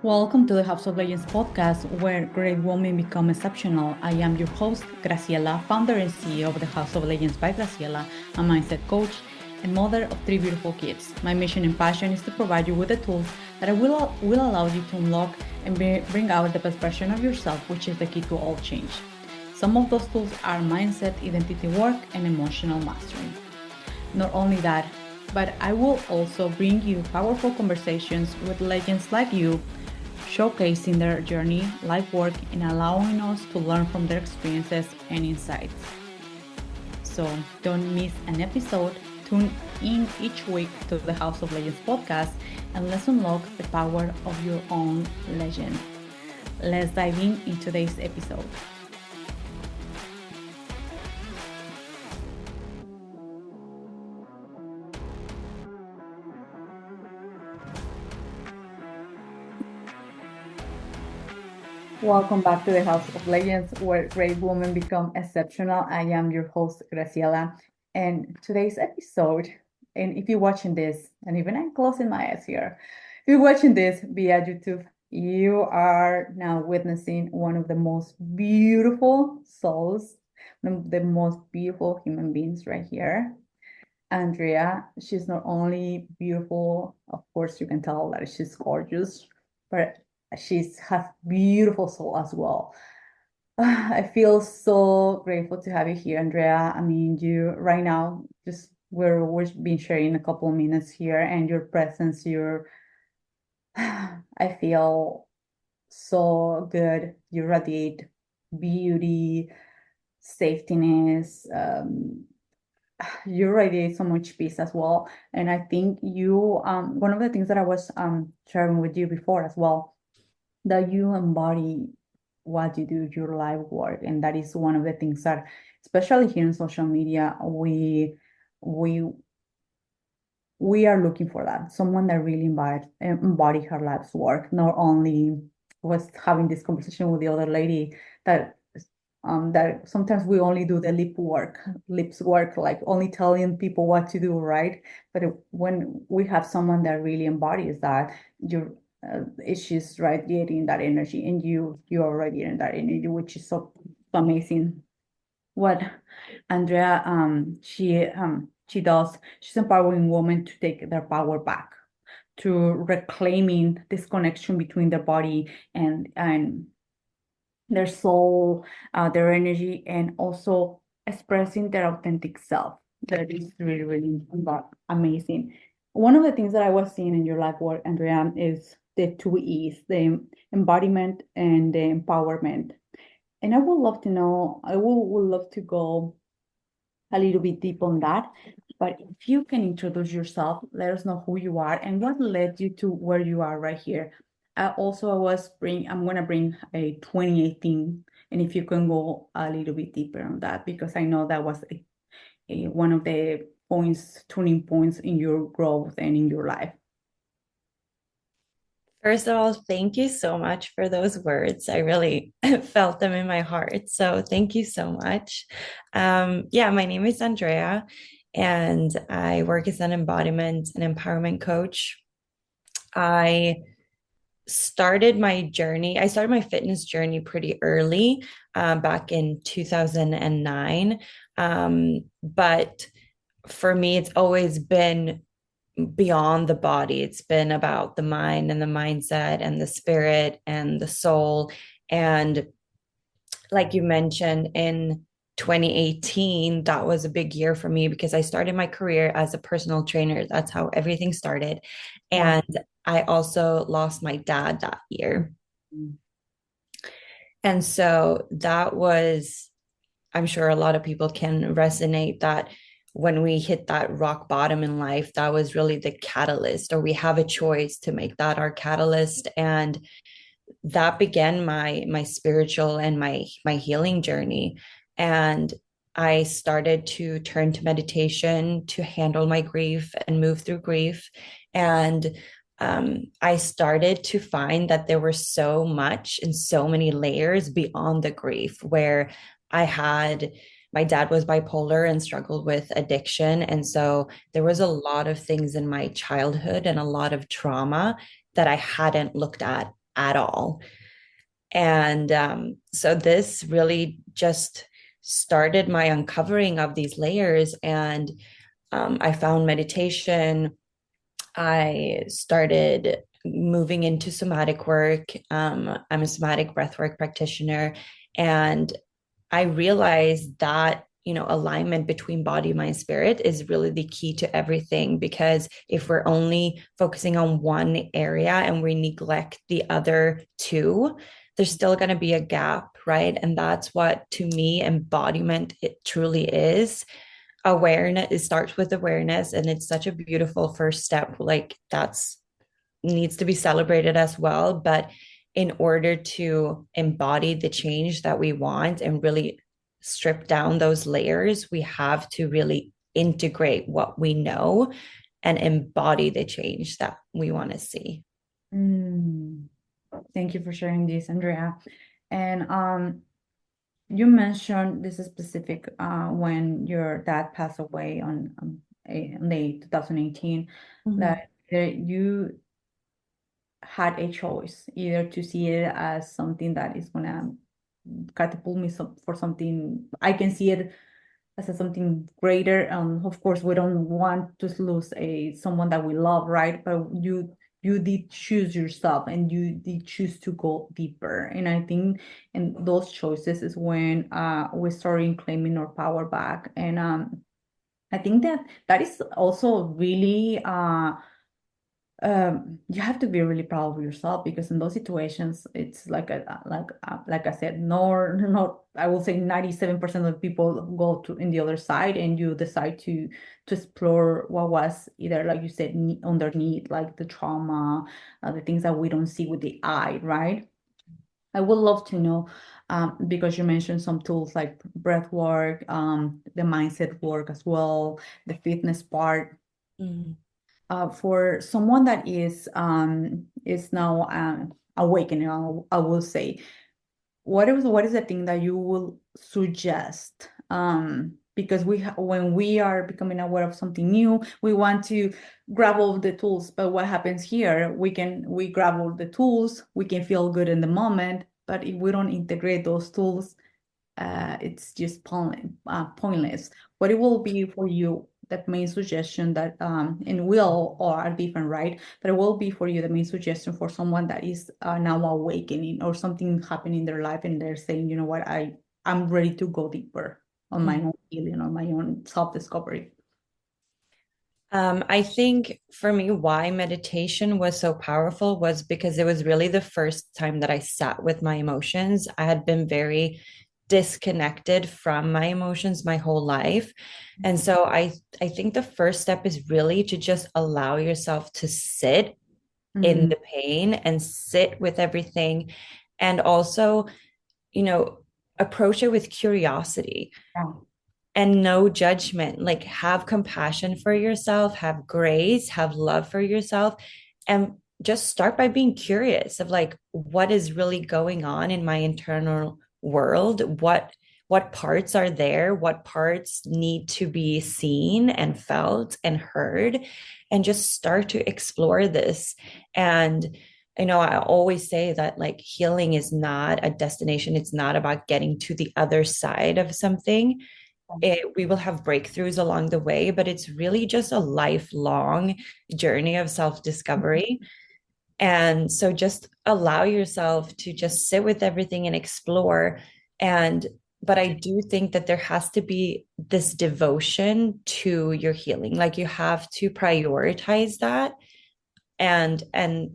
Welcome to the House of Legends podcast, where great women become exceptional. I am your host, Graciela, founder and CEO of the House of Legends by Graciela, a mindset coach and mother of three beautiful kids. My mission and passion is to provide you with the tools that will allow you to unlock and bring out the best version of yourself, which is the key to all change. Some of those tools are mindset, identity work, and emotional mastery. Not only that, but I will also bring you powerful conversations with legends like you, showcasing their journey, life work, and allowing us to learn from their experiences and insights. So don't miss an episode. Tune in each week to the House of Legends podcast and let's unlock the power of your own legend. Let's dive in today's episode. Welcome back to the House of Legends, where great women become exceptional. I am your host, Graciela, and today's episode, and if you're watching this, and even I'm closing my eyes here, if you're watching this via YouTube, you are now witnessing one of the most beautiful souls, one of the most beautiful human beings right here. Andrea, she's not only beautiful, of course, you can tell that she's gorgeous, but she's has beautiful soul as well. I feel so grateful to have you here, Andrea. I mean, you right now, just we've been sharing a couple of minutes here, and your presence, I feel so good. You radiate beauty, safetyness, you radiate so much peace as well. And I think you, one of the things that I was sharing with you before as well, that you embody what you do, your life work, and that is one of the things that, especially here in social media, we we are looking for that someone that really embody her life's work. Not only was having this conversation with the other lady that sometimes we only do the lips work, like only telling people what to do, right? But when we have someone that really embodies that, you're it's just radiating that energy, and you are radiating that energy, which is so amazing. What Andrea she does, she's empowering women to take their power back, to reclaiming this connection between their body and their soul, their energy, and also expressing their authentic self. That is really, really amazing. One of the things that I was seeing in your life work, Andrea, is the two E's, the embodiment and the empowerment. And I would love to know, would love to go a little bit deep on that. But if you can introduce yourself, let us know who you are and what led you to where you are right here. I'm gonna bring a 2018, and if you can go a little bit deeper on that, because I know that was one of the tuning points in your growth and in your life. First of all, thank you so much for those words. I really felt them in my heart. So thank you so much. Yeah, my name is Andrea, and I work as an embodiment and empowerment coach. I I started my fitness journey pretty early, back in 2009. But for me, it's always been beyond the body. It's been about the mind and the mindset and the spirit and the soul. And like you mentioned, in 2018, that was a big year for me because I started my career as a personal trainer. That's how everything started. Wow. And I also lost my dad that year. And so that was, I'm sure a lot of people can resonate that when we hit that rock bottom in life, that was really the catalyst, or we have a choice to make that our catalyst. And that began my spiritual and my healing journey. And I started to turn to meditation to handle my grief and move through grief. And I started to find that there were so much and so many layers beyond the grief, where I had my dad was bipolar and struggled with addiction. And so there was a lot of things in my childhood and a lot of trauma that I hadn't looked at at all. And so this really just started my uncovering of these layers. And I found meditation. I started moving into somatic work. I'm a somatic breathwork practitioner. And I realized that, alignment between body, mind, spirit is really the key to everything. Because if we're only focusing on one area and we neglect the other two, there's still going to be a gap, right? And that's what, to me, embodiment it truly is. Awareness, it starts with awareness, and it's such a beautiful first step. Like, that's needs to be celebrated as well. But in order to embody the change that we want and really strip down those layers, we have to really integrate what we know and embody the change that we want to see. Mm. Thank you for sharing this, Andrea. And you mentioned this is specific when your dad passed away on late 2018, Mhm. that you had a choice either to see it as something that is gonna catapult me for something. I can see it as something greater. Of course, we don't want to lose a someone that we love, right? But you did choose yourself and you did choose to go deeper. And I think in those choices is when we start claiming our power back. And I think that that is also really you have to be really proud of yourself, because in those situations it's like I said, no, not, I will say 97% of people go to in the other side, and you decide to explore what was either, like you said, underneath, like the trauma, the things that we don't see with the eye, right? I would love to know, because you mentioned some tools like breath work, the mindset work as well, the fitness part, Mhm. for someone that is now awakening, I will say, what is the thing that you will suggest? Because when we are becoming aware of something new, we want to grab all the tools. But what happens here? We grab all the tools, we can feel good in the moment, but if we don't integrate those tools, it's just pointless. What it will be for you, that main suggestion that, and will or are different, right? But it will be for you the main suggestion for someone that is now awakening, or something happening in their life and they're saying, you know what, I'm ready to go deeper on my Mhm. own healing, on my own self-discovery. I think for me, why meditation was so powerful was because it was really the first time that I sat with my emotions. I had been very disconnected from my emotions my whole life. And so I think the first step is really to just allow yourself to sit in Mm, the pain and sit with everything. And also, you know, approach it with curiosity yeah. and no judgment. Like, have compassion for yourself, have grace, have love for yourself, and just start by being curious of like what is really going on in my internal world. What parts are there, what parts need to be seen and felt and heard, and just start to explore this. And I always say that like healing is not a destination. It's not about getting to the other side of something. We will have breakthroughs along the way, but it's really just a lifelong journey of self-discovery. And so just allow yourself to just sit with everything and explore. But I do think that there has to be this devotion to your healing. Like, you have to prioritize that and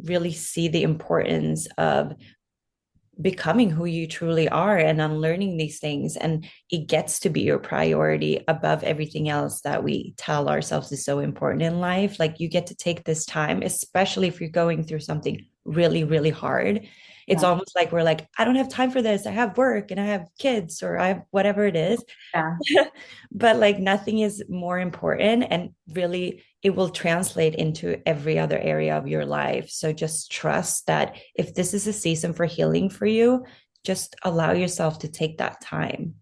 really see the importance of becoming who you truly are and unlearning these things. And it gets to be your priority above everything else that we tell ourselves is so important in life. Like, you get to take this time, especially if you're going through something really, really hard. It's Yeah. almost like we're like, I don't have time for this. I have work and I have kids, or I have whatever it is. Yeah. But like, nothing is more important, and really it will translate into every other area of your life. So just trust that if this is a season for healing for you, just allow yourself to take that time.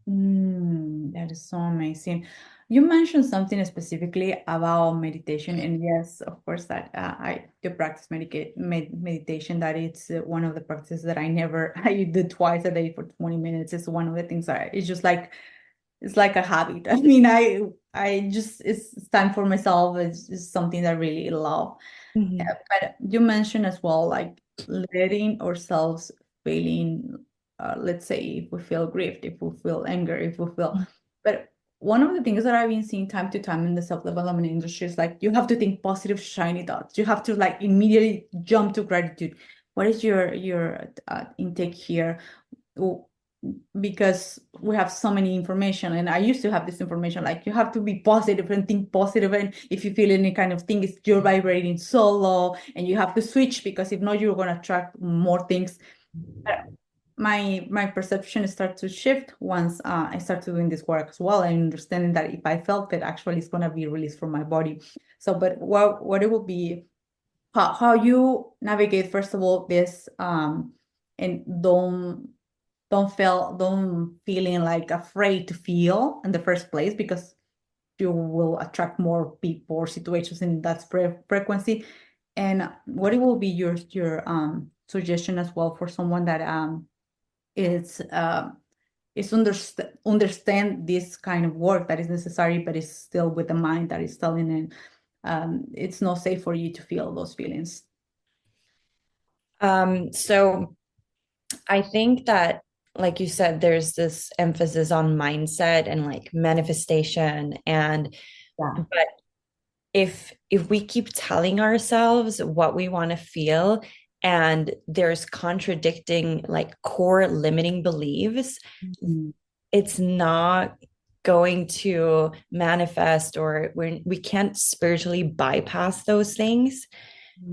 That is so amazing. You mentioned something specifically about meditation, and yes, of course, that I do practice meditation. That it's one of the practices that I never I do twice a day for 20 minutes. It's one of the things that it's just like it's like a habit. I mean, I just it's time for myself. It's something that I really love. Mhm. But you mentioned as well, like letting ourselves feeling, let's say if we feel grief, if we feel anger, if we feel, but one of the things that I've been seeing time to time in the self-development industry is like you have to think positive, shiny thoughts. You have to like immediately jump to gratitude. What is your intake here? w- because we have so many information and I used to have this information like you have to be positive and think positive, and if you feel any kind of thing it's you're vibrating so low and you have to switch because if not you're going to attract more things. But my perception starts to shift once I start doing this work as well and understanding that if I felt it actually it's going to be released from my body. So but what it will be, how you navigate first of all this and don't feeling like afraid to feel in the first place because you will attract more people or situations in that frequency. And what it will be your suggestion as well for someone that is understand this kind of work that is necessary but is still with the mind that is telling it it's not safe for you to feel those feelings. So I think that, like you said, there's this emphasis on mindset and like manifestation. And Yeah. but if we keep telling ourselves what we want to feel and there's contradicting like core limiting beliefs, Mhm. it's not going to manifest, or we can't spiritually bypass those things.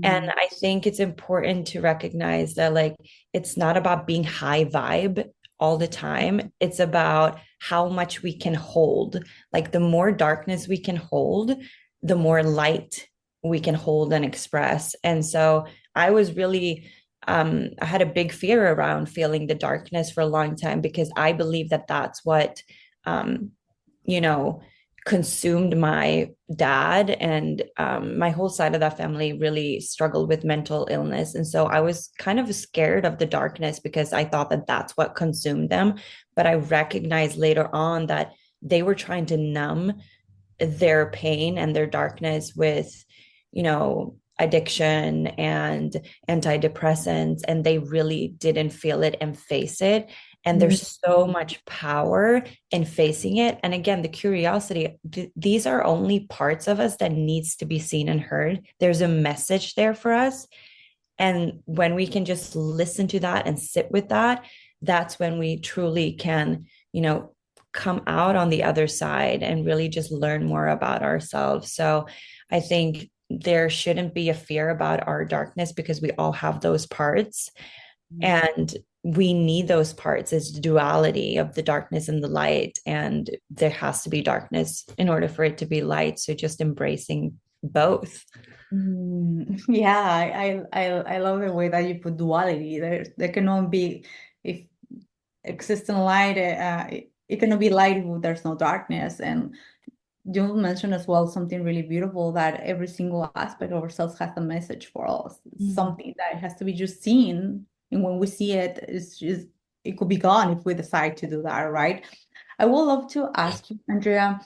And Mhm. I think it's important to recognize that, like, it's not about being high vibe all the time. It's about how much we can hold. Like, the more darkness we can hold, the more light we can hold and express. And so I was really, I had a big fear around feeling the darkness for a long time because I believe that that's what, um, you know, consumed my dad, and my whole side of that family really struggled with mental illness. And so I was kind of scared of the darkness because I thought that that's what consumed them. But I recognized later on that they were trying to numb their pain and their darkness with, addiction and antidepressants, and they really didn't feel it and face it. And there's so much power in facing it. And again, the curiosity, these are only parts of us that needs to be seen and heard. There's a message there for us. And when we can just listen to that and sit with that, that's when we truly can, come out on the other side and really just learn more about ourselves. So I think there shouldn't be a fear about our darkness because we all have those parts. And we need those parts. It's the duality of the darkness and the light. And there has to be darkness in order for it to be light. So just embracing both. Yeah, I love the way that you put duality. There cannot be if existing light. It cannot be light if there's no darkness. And you mentioned as well something really beautiful that every single aspect of ourselves has a message for us. It's Mhm. something that has to be just seen, and when we see it, it's just it could be gone if we decide to do that, right? I would love to ask you, Andrea.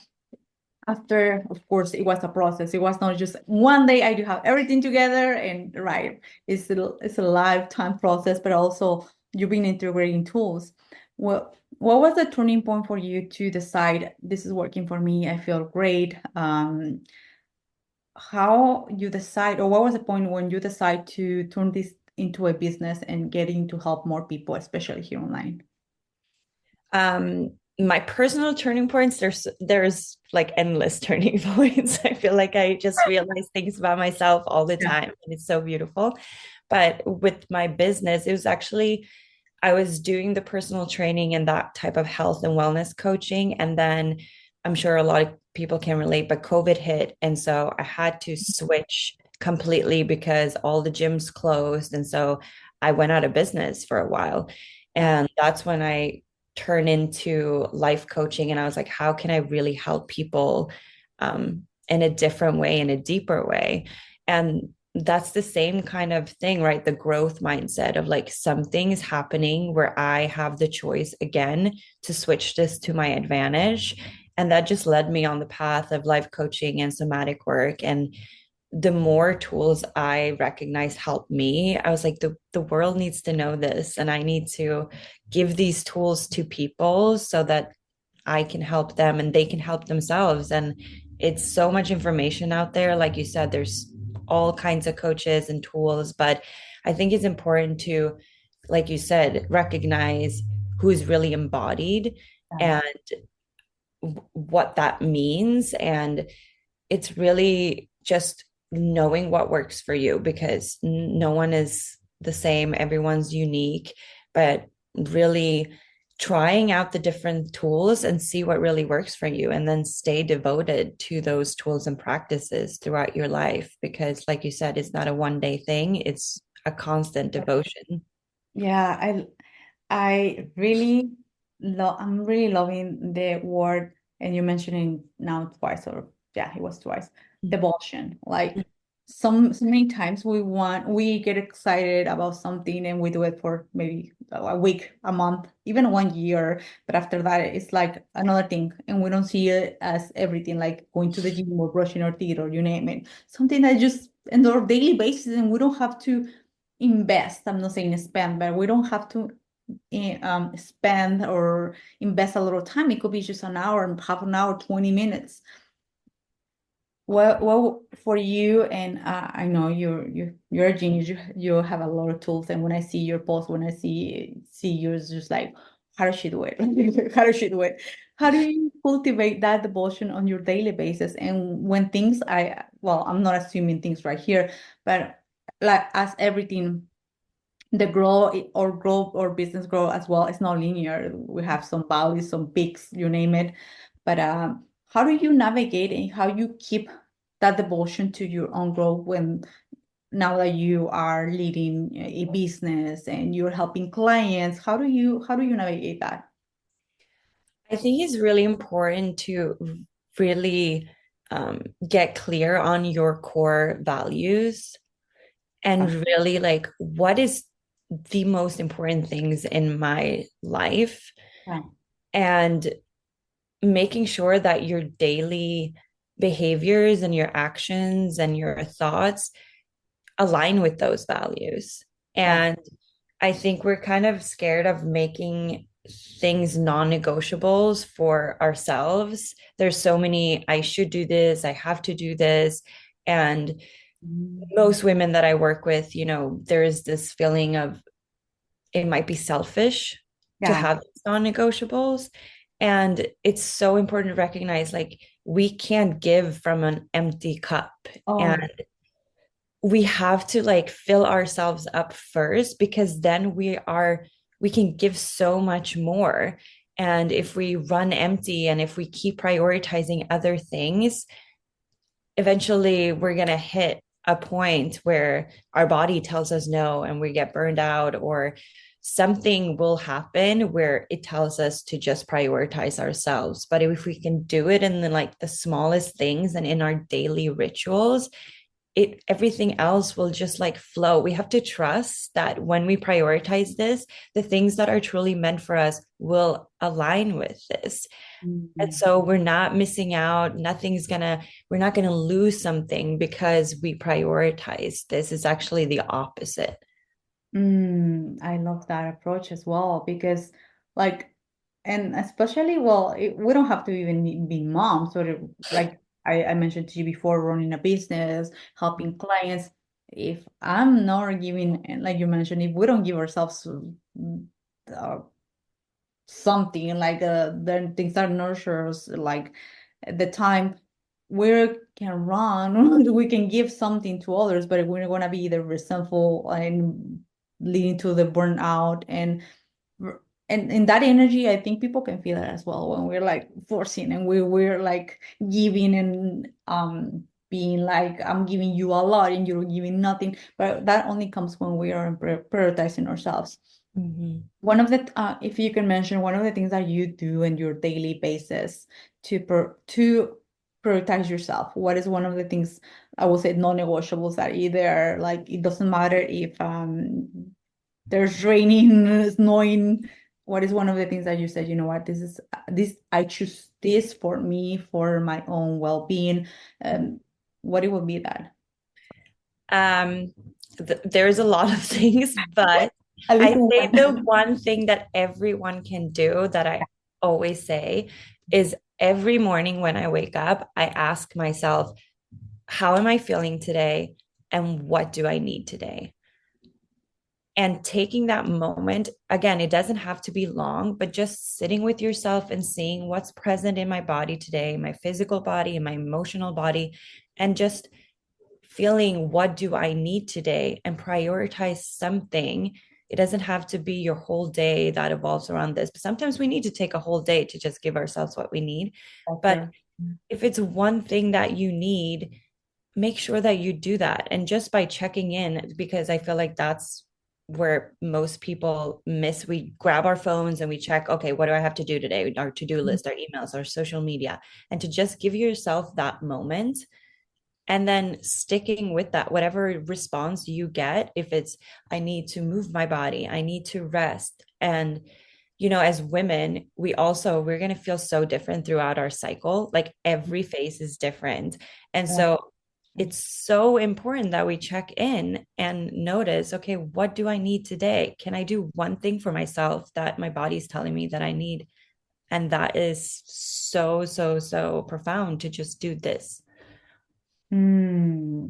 After, of course, it was a process. It was not just one day I do have everything together and right. It's a lifetime process, but also you've been integrating tools. What was the turning point for you to decide this is working for me? I feel great. How you decide, or what was the point when you decide to turn this into a business and getting to help more people, especially here online? My personal turning points, there's like endless turning points. I feel like I just realize things about myself all the Yeah. time, and it's so beautiful. But with my business, it was actually, I was doing the personal training and that type of health and wellness coaching. And then I'm sure a lot of people can relate, but COVID hit. And so I had to switch completely because all the gyms closed. And so I went out of business for a while. Yeah. And that's when I turn into life coaching. And I was like, how can I really help people in a different way, in a deeper way? And that's the same kind of thing, right? The growth mindset of like something's happening where I have the choice again to switch this to my advantage. And that just led me on the path of life coaching and somatic work. And the more tools I recognize help me, I was like, the world needs to know this. And I need to give these tools to people so that I can help them and they can help themselves. And it's so much information out there. Like you said, there's all kinds of coaches and tools, but I think it's important to, like you said, recognize who's really embodied Yeah. and what that means. And it's really just knowing what works for you because no one is the same, everyone's unique, but really trying out the different tools and see what really works for you and then stay devoted to those tools and practices throughout your life because like you said it's not a one day thing, it's a constant devotion. Yeah, I really love, I'm really loving the word, and you mentioned it now twice, or yeah, it was twice, devotion. Like so many times we get excited about something and we do it for maybe a week, a month, even 1 year, but after that it's like another thing, and we don't see it as everything, like going to the gym or brushing our teeth or you name it, something that just on our daily basis, and we don't have to invest. I'm not saying spend, but we don't have to spend or invest a little time. It could be just an hour, half an hour, 20 minutes. Well, for you, and I know you're a genius. You have a lot of tools, and when I see your post, when I see yours, just like, how does she do it? How does she do it? How do you cultivate that devotion on your daily basis? And when things, well, I'm not assuming things right here, but like as everything the grow or business grow as well, it's not linear. We have some valleys, some peaks, you name it. But how do you navigate and how you keep that devotion to your own growth when now that you are leading a business and you're helping clients? How do you navigate that? I think it's really important to really get clear on your core values and Uh, really like what is the most important things in my life yeah. and making sure that your daily behaviors and your actions and your thoughts align with those values. Yeah. And I think we're kind of scared of making things non-negotiables for ourselves. There's so many, I should do this, I have to do this. And Mm. most women that I work with, there is this feeling of it might be selfish to Yeah. have these non-negotiables. And it's so important to recognize like we can't give from an empty cup. And Oh. we have to like fill ourselves up first because then we can give so much more. And if we run empty and if we keep prioritizing other things, eventually we're going to hit a point where our body tells us no and we get burned out or something will happen where it tells us to just prioritize ourselves. But if we can do it in the smallest things and in our daily rituals, it everything else will just like flow. We have to trust that when we prioritize this, the things that are truly meant for us will align with this. And Mm. so we're not missing out. We're not gonna lose something because we prioritize this. Is actually the opposite. I love that approach as well because, like, and especially, well, we don't have to even be moms or like I mentioned to you before, running a business, helping clients. If I'm not giving, and like you mentioned, if we don't give ourselves uh, something like then things that nurture us, like the time we can run, we can give something to others, but we're gonna be either resentful and leading to the burnout and in that energy, I think people can feel it as well when we're like forcing and we're like giving and being like I'm giving you a lot and you're giving nothing. But that only comes when we are prioritizing ourselves. Mhm. One of the, if you can mention one of the things that you do in your daily basis to prioritize yourself. What is one of the things I will say non-negotiables that either like it doesn't matter if there's raining, snowing. What is one of the things that you said, you know what, this I choose this for me, for my own well-being. What it would be that? Um, there's a lot of things, but At I least say the one. one thing that everyone can do that I always say is every morning when I wake up, I ask myself, how am I feeling today? And what do I need today? And taking that moment, again, it doesn't have to be long, but just sitting with yourself and seeing what's present in my body today, my physical body and my emotional body, and just feeling what do I need today and prioritize something. It doesn't have to be your whole day that evolves around this, but sometimes we need to take a whole day to just give ourselves what we need. But Sure. if it's one thing that you need, make sure that you do that. And just by checking in, because I feel like that's where most people miss. We grab our phones and we check, okay, what do I have to do today? Our to-do list, our emails, our social media, and to just give yourself that moment and then sticking with that, whatever response you get, if it's I need to move my body, I need to rest. And as women, we're going to feel so different throughout our cycle. Like every phase is different. And Yeah. so it's so important that we check in and notice, okay, what do I need today? Can I do one thing for myself that my body's telling me that I need? And that is so, so, so profound to just do this. Hmm.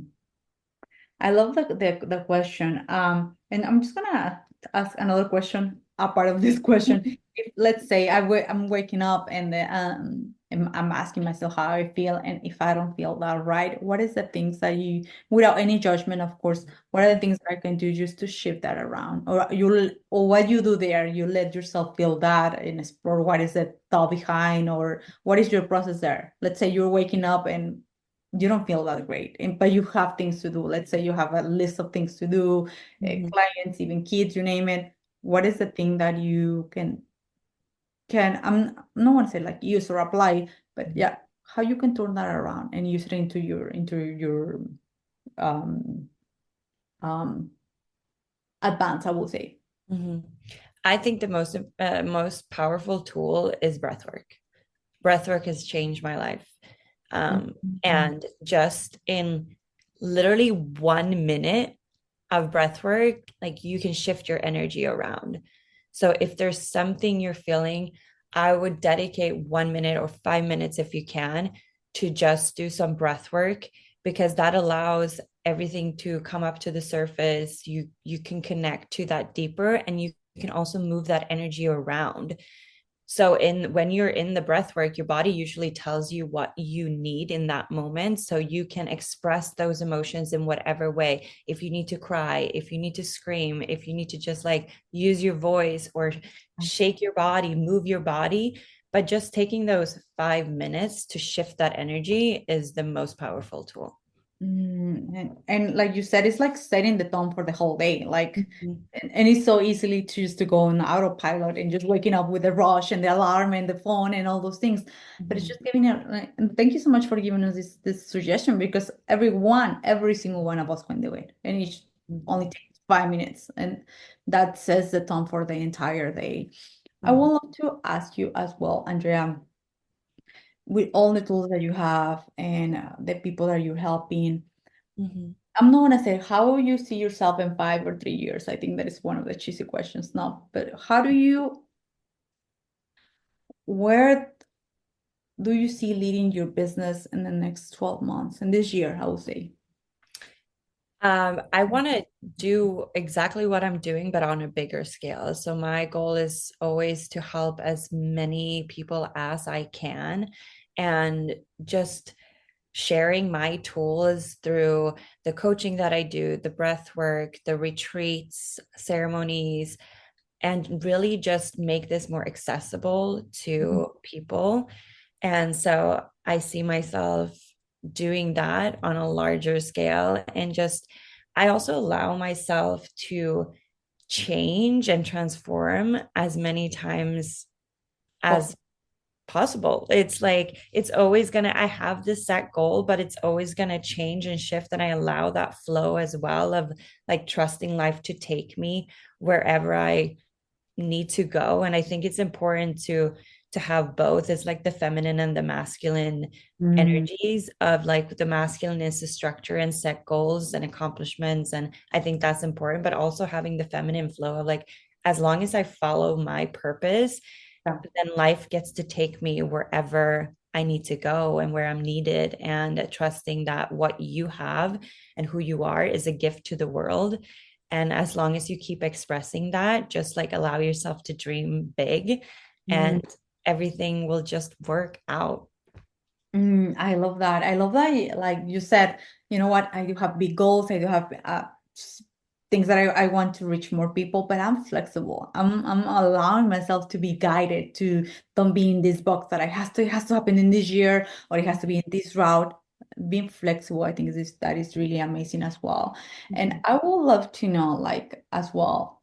I love the question. And I'm just gonna ask another question, a part of this question. If let's say I'm waking up and I'm asking myself how I feel, and if I don't feel that right, what is the things that you, without any judgment, of course, what are the things that I can do just to shift that around, or what you do there? You let yourself feel that and explore what is the thought behind, or what is your process there? Let's say you're waking up and you don't feel that great, but you have things to do. Let's say you have a list of things to do, Mhm. clients, even kids, you name it. What is the thing that you can I'm no one say like use or apply, but yeah, how you can turn that around and use it into your um um advance, I will say. Mhm. I think the most powerful tool is breath work. Breath work has changed my life. Mhm. And just in literally 1 minute of breath work, like you can shift your energy around. So if there's something you're feeling, I would dedicate 1 minute or 5 minutes if you can to just do some breath work because that allows everything to come up to the surface. You can connect to that deeper and you can also move that energy around. So in when you're in the breath work, your body usually tells you what you need in that moment. So you can express those emotions in whatever way. If you need to cry, if you need to scream, if you need to just like use your voice or shake your body, move your body. But just taking those 5 minutes to shift that energy is the most powerful tool. And like you said, it's like setting the tone for the whole day. Like, Mhm. and it's so easily to just to go on autopilot and just waking up with the rush and the alarm and the phone and all those things. But it's Mhm. just giving it. And thank you so much for giving us this suggestion because every single one of us can do it, and it only takes 5 minutes, and that sets the tone for the entire day. I would Mhm. love to ask you as well, Andrea, with all the tools that you have and the people that you're helping. Mhm. I'm not gonna say how you see yourself in 5 or 3 years. I think that is one of the cheesy questions now. But where do you see leading your business in the next 12 months and this year, I would say? I want to do exactly what I'm doing, but on a bigger scale. So my goal is always to help as many people as I can and just sharing my tools through the coaching that I do, the breath work, the retreats, ceremonies, and really just make this more accessible Mhm. to people. And so I see myself doing that on a larger scale and just I also allow myself to change and transform as many times as Possible. possible. It's like it's always gonna, I have this set goal, but it's always gonna change and shift. And I allow that flow as well of like trusting life to take me wherever I need to go. And I think it's important to have both. It's like the feminine and the masculine Mm, energies of like the masculine is the structure and set goals and accomplishments. And I think that's important, but also having the feminine flow of like, as long as I follow my purpose, yeah. then life gets to take me wherever I need to go and where I'm needed, and trusting that what you have and who you are is a gift to the world. And as long as you keep expressing that, just like allow yourself to dream big, Mm. and everything will just work out. I love that. I love that. Like you said, you know what? I do have big goals. I do have things that I want to reach more people, but I'm flexible. I'm allowing myself to be guided to don't be in this box that it has to happen in this year or it has to be in this route. Being flexible, I think that is really amazing as well. And Mhm. I would love to know, like, as well,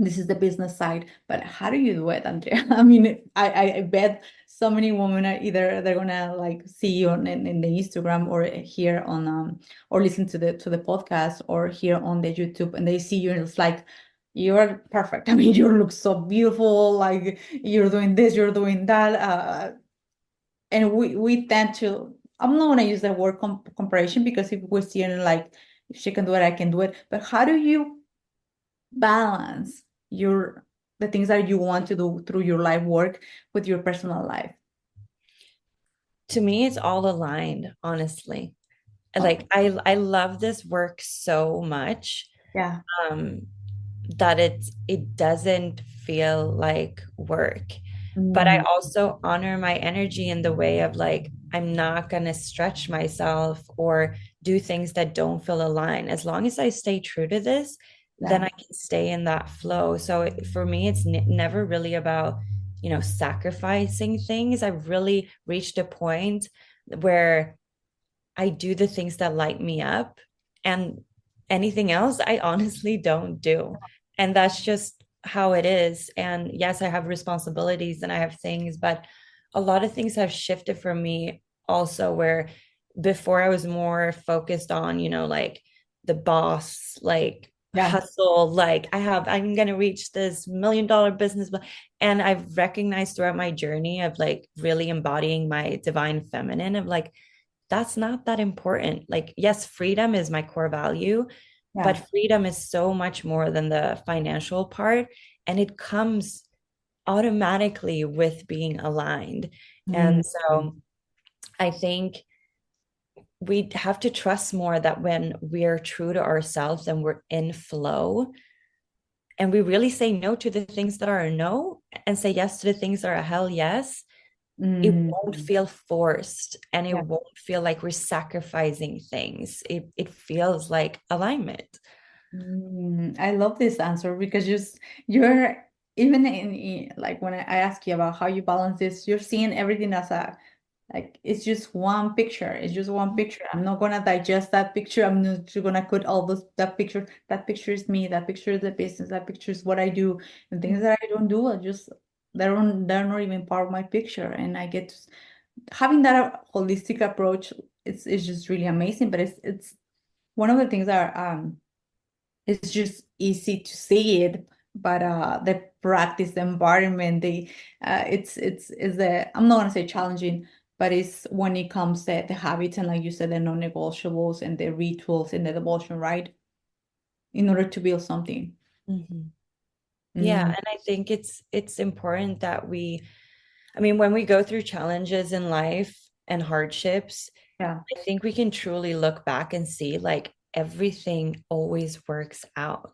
this is the business side, but how do you do it, Andrea? I mean, I bet so many women are either they're gonna like see you in the Instagram or here on or listen to the podcast or here on the YouTube and they see you and it's like you're perfect. I mean, you look so beautiful, like you're doing this, you're doing that. And we tend to, I'm not gonna use the word comparison because if we're seeing like if she can do it, I can do it. But how do you balance your the things that you want to do through your life work with your personal life? To me, it's all aligned, honestly. Oh, Like I love this work so much, yeah. um, that it doesn't feel like work. But I Mm, also honor my energy in the way of like, I'm not going to stretch myself or do things that don't feel aligned. As long as I stay true to this, then yeah. I can stay in that flow. So for me, it's never really about, sacrificing things. I've really reached a point where I do the things that light me up, and anything else I honestly don't do. And that's just how it is. And yes, I have responsibilities and I have things, but a lot of things have shifted for me also, where before I was more focused on, like the boss, like Yeah. hustle, like I'm going to reach this $1 million business. And I've recognized throughout my journey of like really embodying my divine feminine of like, that's not that important. Like, yes, freedom is my core value, Yeah. but freedom is so much more than the financial part. And it comes automatically with being aligned. And Mm, so I think we have to trust more that when we're true to ourselves and we're in flow and we really say no to the things that are a no and say yes to the things that are a hell yes, it won't mm, feel forced and it yeah. won't feel like we're sacrificing things. It feels like alignment. I love this answer because you're even like when I ask you about how you balance this, you're seeing everything as a like it's just one picture. It's just one picture. I'm not gonna digest that picture. I'm not just gonna put all those that picture. That picture is me. That picture is the business. That picture is what I do. And things that I don't do, I just they're not even part of my picture. And I get to, having that holistic approach. It's just really amazing. But it's one of the things that it's just easy to see it, but the practice, the environment, it's the I'm not gonna say challenging, but it's when it comes to the habits and like you said, the non-negotiables and the rituals and the devotion, right? In order to build something. Mhm. Yeah, Mm, and I think it's important that I mean, when we go through challenges in life and hardships, yeah, I think we can truly look back and see like everything always works out.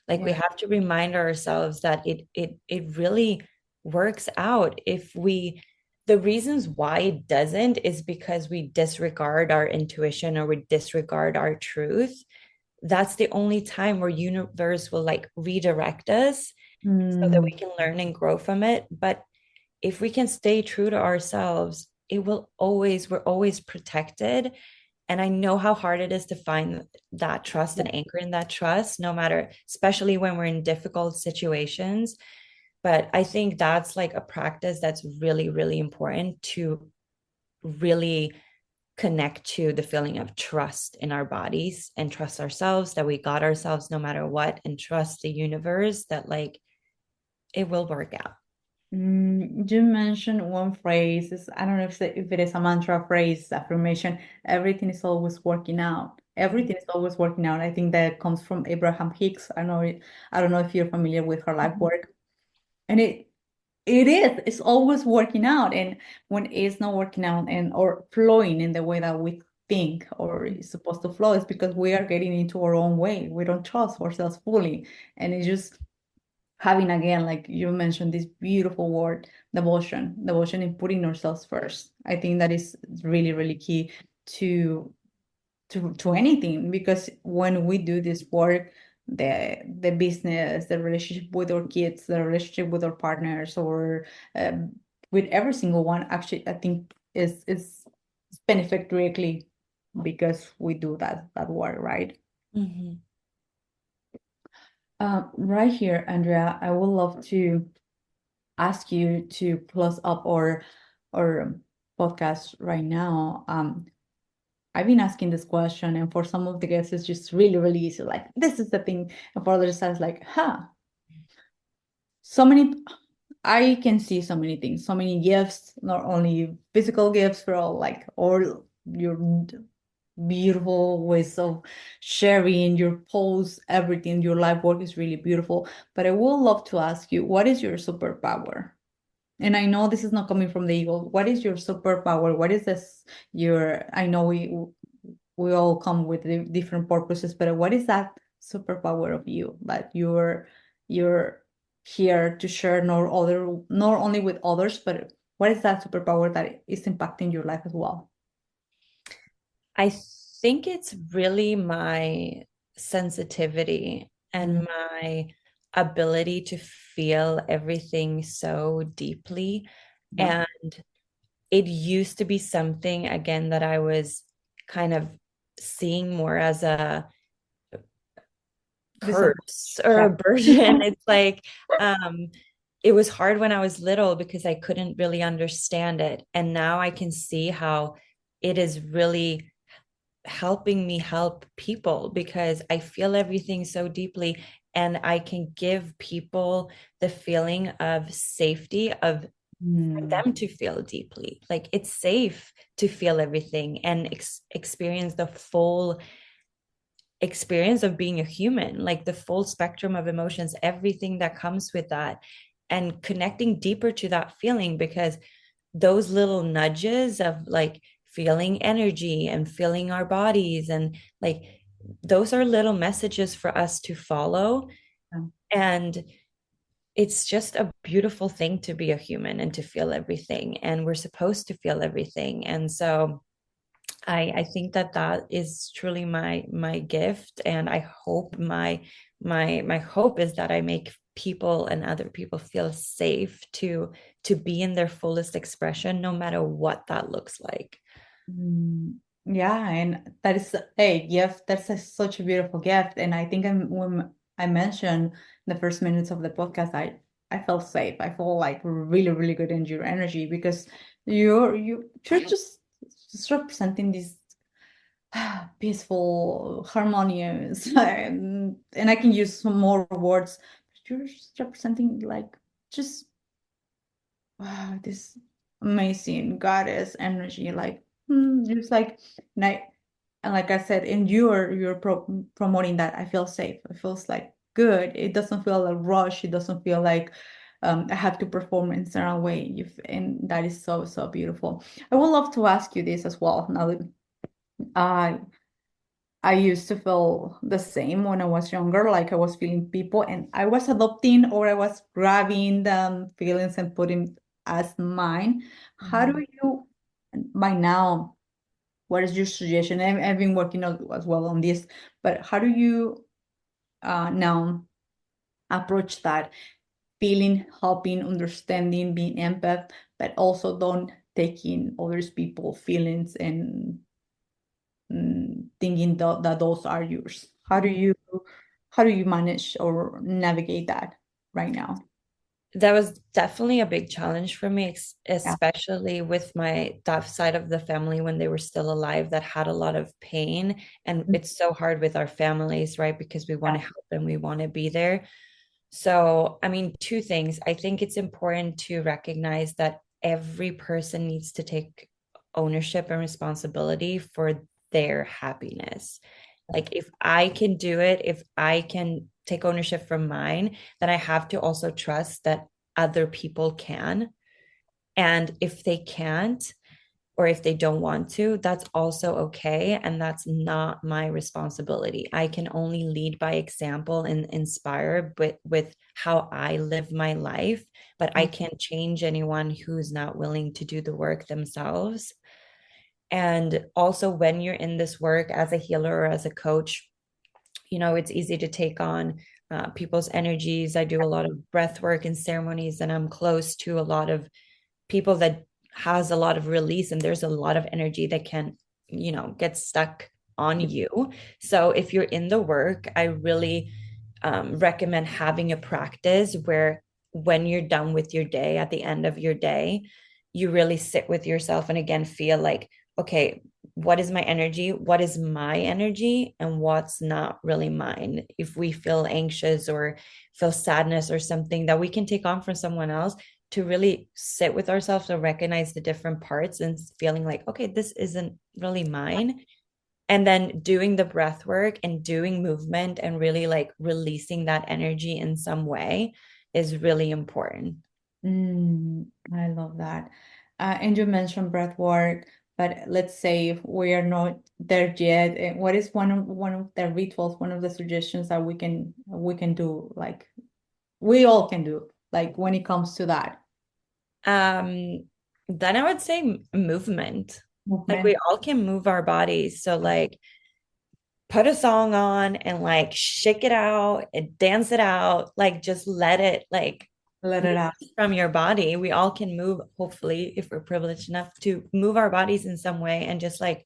Like we yeah. have to remind ourselves that it really works out. If we The reasons why it doesn't is because we disregard our intuition or we disregard our truth. That's the only time where universe will like redirect us so that we Mm, can learn and grow from it. But if we can stay true to ourselves, we're always protected. And I know how hard it is to find that trust and anchor in that trust, no matter, especially when we're in difficult situations. But I think that's like a practice that's really, really important to really connect to the feeling of trust in our bodies and trust ourselves that we got ourselves no matter what, and trust the universe that like it will work out. You mentioned one phrase. I don't know if it is a mantra phrase, affirmation. Everything is always working out. Everything is always working out. I think that comes from Abraham Hicks. I don't know if you're familiar with her life work. And it is. It's always working out. And when it's not working out and or flowing in the way that we think or is supposed to flow, it's because we are getting into our own way. We don't trust ourselves fully. And it's just having again, like you mentioned, this beautiful word, devotion in putting ourselves first. I think that is really, really key to to anything, because when we do this work, the business, the relationship with our kids, the relationship with our partners, or um, with every single one, actually, I think is benefit directly because we do that work, right? Mm-hmm. Right here, Andrea, I would love to ask you to close up our podcast right now. I've been asking this question, and for some of the guests, it's just really, really easy. Like, this is the thing. And for others, I was like, huh, so many, I can see so many things, so many gifts, not only physical gifts, for all like, or your beautiful ways of sharing your posts, everything, your life work is really beautiful. But I would love to ask you, what is your superpower? And I know this is not coming from the ego. What is your superpower? What is this your, I know we all come with different purposes, but what is that superpower of you that you're here to share, not only with others, but what is that superpower that is impacting your life as well? I think it's really my sensitivity Mm, and my ability to feel everything so deeply. yeah. And it used to be something, again, that I was kind of seeing more as a This, curse or a yeah. burden. It's like, um, it was hard when I was little because I couldn't really understand it. And now I can see how it is really helping me help people because I feel everything so deeply, and I can give people the feeling of safety of for Mm, them to feel deeply. Like it's safe to feel everything and experience the full experience of being a human, like the full spectrum of emotions, everything that comes with that, and connecting deeper to that feeling because those little nudges of like feeling energy and feeling our bodies and like those are little messages for us to follow. yeah. And it's just a beautiful thing to be a human and to feel everything, and we're supposed to feel everything. And so I think that that is truly my gift, and I hope my hope is that I make people and other people feel safe to be in their fullest expression, no matter what that looks like. Yeah, and that is a gift. Such a beautiful gift. And I think when I mentioned the first minutes of the podcast, I felt safe. I felt like really, really good in your energy because you're just representing this peaceful, harmonious, and I can use some more words. But you're just representing like just wow, this amazing goddess energy, like just like and I and like I said, and you're promoting that. I feel safe. It feels like good. It doesn't feel like rush. It doesn't feel like I have to perform in a certain way. And that is so so beautiful. I would love to ask you this as well. Now that I I used to feel the same when I was younger, like I was feeling people and I was adopting or I was grabbing the feelings and putting as mine. How do Mhm. you, by now, what is your suggestion? I've been working as well on this, but how do you now approach that feeling, helping, understanding, being empath, but also don't taking others people feelings and thinking that those are yours? How do you manage or navigate that right now? That was definitely a big challenge for me, Yeah. especially with my that side of the family when they were still alive that had a lot of pain. And Mm, it's so hard with our families, right? Because we want yeah. to help and we want to be there. So, I mean, two things. I think it's important to recognize that every person needs to take ownership and responsibility for their happiness. Like, if I can do it, if I can take ownership from mine, then I have to also trust that other people can. And if they can't, or if they don't want to, that's also okay. And that's not my responsibility. I can only lead by example and inspire with how I live my life, but I Mm, can't change anyone who's not willing to do the work themselves. And also, when you're in this work as a healer or as a coach, it's easy to take on people's energies. I do a lot of breath work and ceremonies, and I'm close to a lot of people that has a lot of release, and there's a lot of energy that can get stuck on you. So if you're in the work, I really recommend having a practice where when you're done with your day, at the end of your day, you really sit with yourself and again feel like, okay, what is my energy, what is my energy, and what's not really mine. If we feel anxious or feel sadness or something that we can take on from someone else, to really sit with ourselves and recognize the different parts and feeling like, okay, this isn't really mine. And then doing the breath work and doing movement and really like releasing that energy in some way is really important. I love that. And you mentioned breath work, but let's say if we are not there yet, what is one of the rituals, one of the suggestions that we can do, like we all can do, like when it comes to that Um, then I would say movement. Like we movement? all can move our bodies. So like put a song on and like shake it out and dance it out. Like just let it like Let it out. release from your body. We all can move, hopefully, if we're privileged enough to move our bodies in some way and just like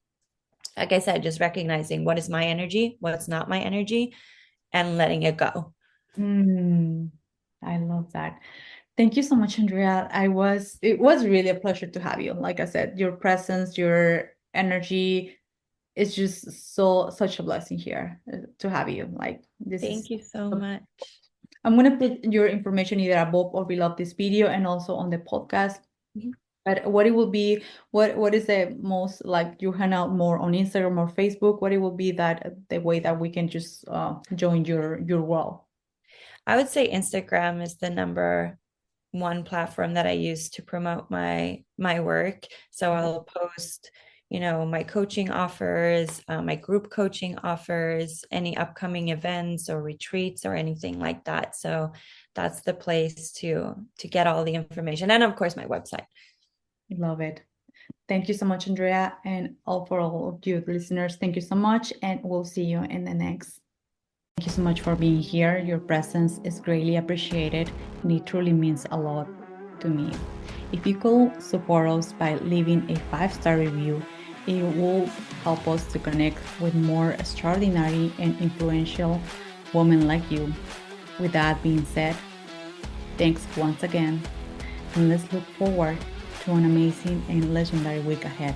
I said, just recognizing what is my energy, what's not my energy, and letting it go. Mm, I love that. Thank you so much, Andrea. It was really a pleasure to have you. Like I said, your presence, your energy, it's just such a blessing here to have you. Like this Thank is you so much. I'm gonna put your information either above or below this video and also on the podcast. Mhm. But what it will be, what is the most like you hang out more on Instagram or Facebook? What it will be that the way that we can just join your world? I would say Instagram is the number one platform that I use to promote my work. So I'll post, my coaching offers, my group coaching offers, any upcoming events or retreats or anything like that. So that's the place to get all the information, and of course my website. Love it. Thank you so much, Andrea, and all for all of you listeners. Thank you so much, and we'll see you in the next. Thank you so much for being here. Your presence is greatly appreciated, and it truly means a lot to me. If you could support us by leaving a 5-star review, it will help us to connect with more extraordinary and influential women like you. With that being said, thanks once again, and let's look forward to an amazing and legendary week ahead.